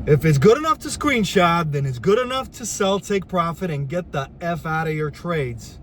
If it's good enough to screenshot, then it's good enough to sell, take profit, and get the F out of your trades.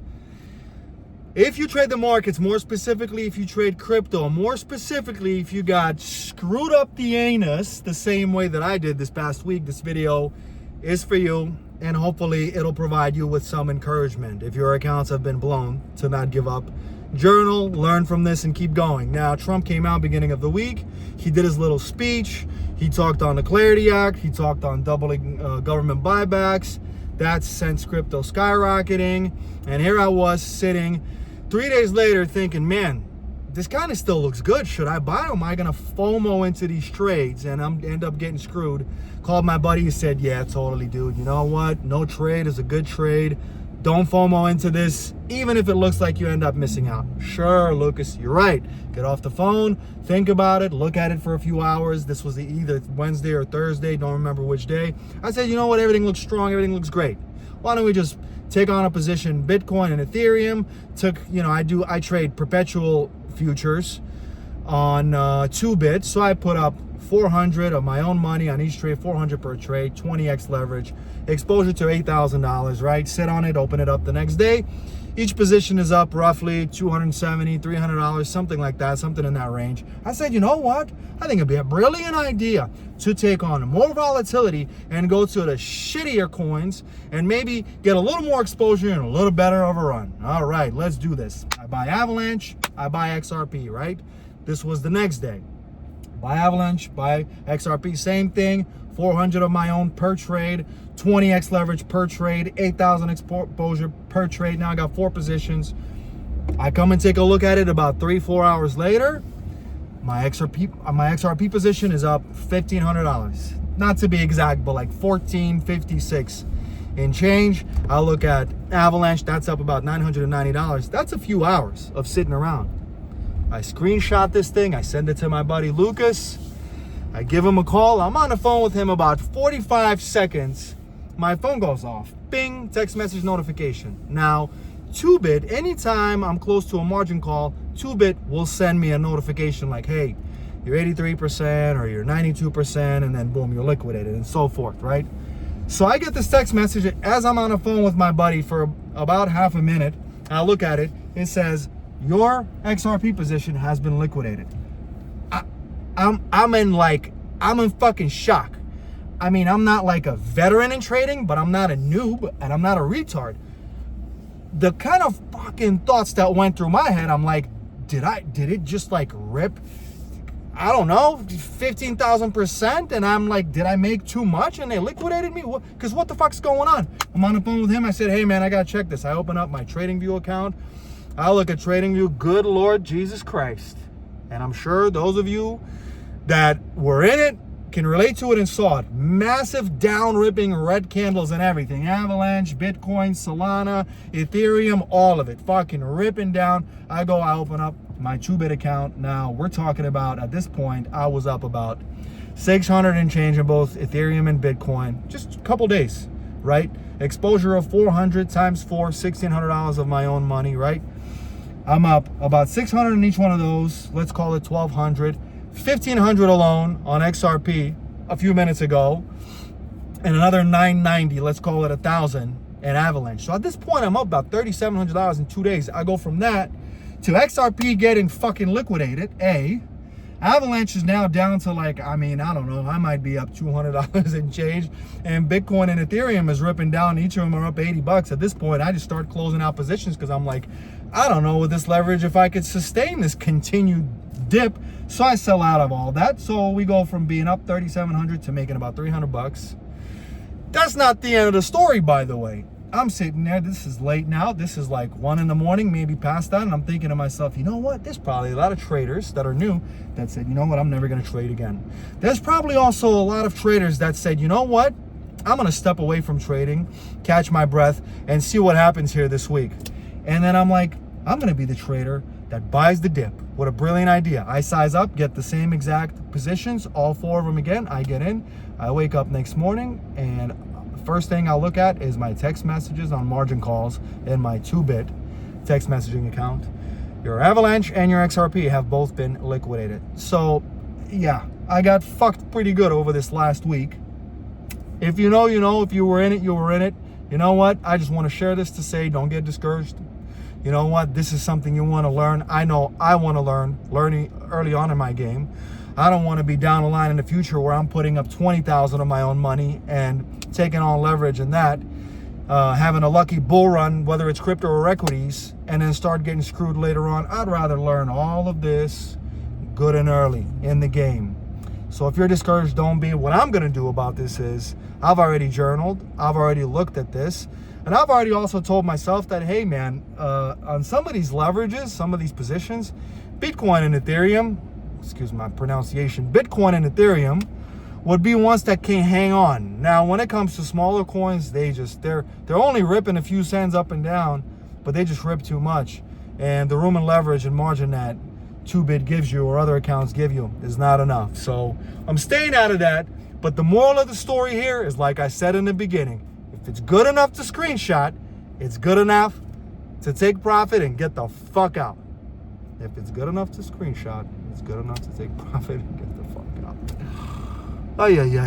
If you trade the markets, more specifically if you trade crypto, more specifically if you got screwed up the anus the same way that I did this past week, this video is for you, and hopefully it'll provide you with some encouragement. If your accounts have been blown, to not give up. Journal, learn from this, and keep going. Now, Trump came out beginning of the week. He did his little speech. He talked on the Clarity Act. He talked on doubling government buybacks. That sent crypto skyrocketing. And here I was sitting 3 days later thinking, man, this kind of still looks good. Should I buy, or am I going to FOMO into these trades and I'm end up getting screwed? Called my buddy and said, yeah, totally, dude. You know what? No trade is a good trade. Don't FOMO into this, even if it looks like you end up missing out. Sure, Lucas, you're right. Get off the phone, think about it, look at it for a few hours. This was either Wednesday or Thursday, don't remember which day. I said, you know what? Everything looks strong, everything looks great. Why don't we just take on a position, Bitcoin and Ethereum? I trade perpetual futures on 2-bit, so I put up 400 of my own money on each trade, 400 per trade, 20x leverage, exposure to $8,000, right? Sit on it, open it up the next day. Each position is up roughly $270, $300, something like that, something in that range. I said, you know what? I think it'd be a brilliant idea to take on more volatility and go to the shittier coins and maybe get a little more exposure and a little better of a run. All right, let's do this. I buy Avalanche, I buy XRP, right? This was the next day. Buy Avalanche, buy XRP, same thing, 400 of my own per trade, 20x leverage per trade, 8,000 exposure per trade. Now I got 4 positions. I come and take a look at it about 3-4 hours later. My XRP position is up $1,500. Not to be exact, but like $1,456 in change. I look at Avalanche, that's up about $990. That's a few hours of sitting around. I screenshot this thing, I send it to my buddy Lucas, I give him a call, I'm on the phone with him about 45 seconds, my phone goes off, bing, text message notification. Now, 2-bit, anytime I'm close to a margin call, 2-bit will send me a notification like, hey, you're 83% or you're 92%, and then boom, you're liquidated, and so forth, right? So I get this text message as I'm on the phone with my buddy for about half a minute. I look at it, it says, your XRP position has been liquidated. I'm in fucking shock. I mean, I'm not like a veteran in trading, but I'm not a noob and I'm not a retard. The kind of fucking thoughts that went through my head, I'm like, did it just like rip, I don't know, 15,000%? And I'm like, did I make too much and they liquidated me? Because what the fuck's going on? I'm on the phone with him. I said, hey man, I gotta check this. I open up my TradingView account. I look at TradingView, good Lord Jesus Christ. And I'm sure those of you that were in it can relate to it and saw it. Massive down ripping red candles and everything. Avalanche, Bitcoin, Solana, Ethereum, all of it. Fucking ripping down. I open up my 2-bit account. Now we're talking about, at this point, I was up about 600 and change in both Ethereum and Bitcoin. Just a couple days, right? Exposure of 400 times 4, $1,600 of my own money, right? I'm up about 600 in each one of those. Let's call it 1,200. 1,500 alone on XRP a few minutes ago. And another 990, let's call it 1,000 in Avalanche. So at this point, I'm up about $3,700 in 2 days. I go from that to XRP getting fucking liquidated, Avalanche is now down to like, I don't know, I might be up $200 and change. And Bitcoin and Ethereum is ripping down. Each of them are up $80. At this point, I just start closing out positions because I'm like, I don't know with this leverage if I could sustain this continued dip. So I sell out of all that. So we go from being up 3,700 to making about $300. That's not the end of the story, by the way. I'm sitting there, this is late now, this is like 1 in the morning, maybe past that, and I'm thinking to myself, you know what, there's probably a lot of traders that are new that said, you know what, I'm never gonna trade again. There's probably also a lot of traders that said, you know what, I'm gonna step away from trading, catch my breath, and see what happens here this week. And then I'm like, I'm gonna be the trader that buys the dip. What a brilliant idea. I size up, get the same exact positions, all 4 of them again, I get in, I wake up next morning, and first thing I'll look at is my text messages on margin calls in my 2-bit text messaging account. Your Avalanche and your XRP have both been liquidated. So yeah, I got fucked pretty good over this last week. If you know, you know. If you were in it, you were in it. You know what? I just want to share this to say, don't get discouraged. You know what? This is something you want to learn. I know I want to learning early on in my game. I don't want to be down the line in the future where I'm putting up 20,000 of my own money and taking on leverage in that, having a lucky bull run, whether it's crypto or equities, and then start getting screwed later on. I'd rather learn all of this good and early in the game. So if you're discouraged, don't be. What I'm going to do about this is I've already journaled. I've already looked at this. And I've already also told myself that, hey, man, on some of these leverages, some of these positions, Bitcoin and Ethereum, excuse my pronunciation, Bitcoin and Ethereum would be ones that can hang on. Now, when it comes to smaller coins, they're only ripping a few cents up and down, but they just rip too much. And the room and leverage and margin that 2Bit gives you or other accounts give you is not enough. So I'm staying out of that. But the moral of the story here is, like I said in the beginning, if it's good enough to screenshot, it's good enough to take profit and get the fuck out. If it's good enough to screenshot, it's good enough to take profit and get the fuck out. Oh, yeah.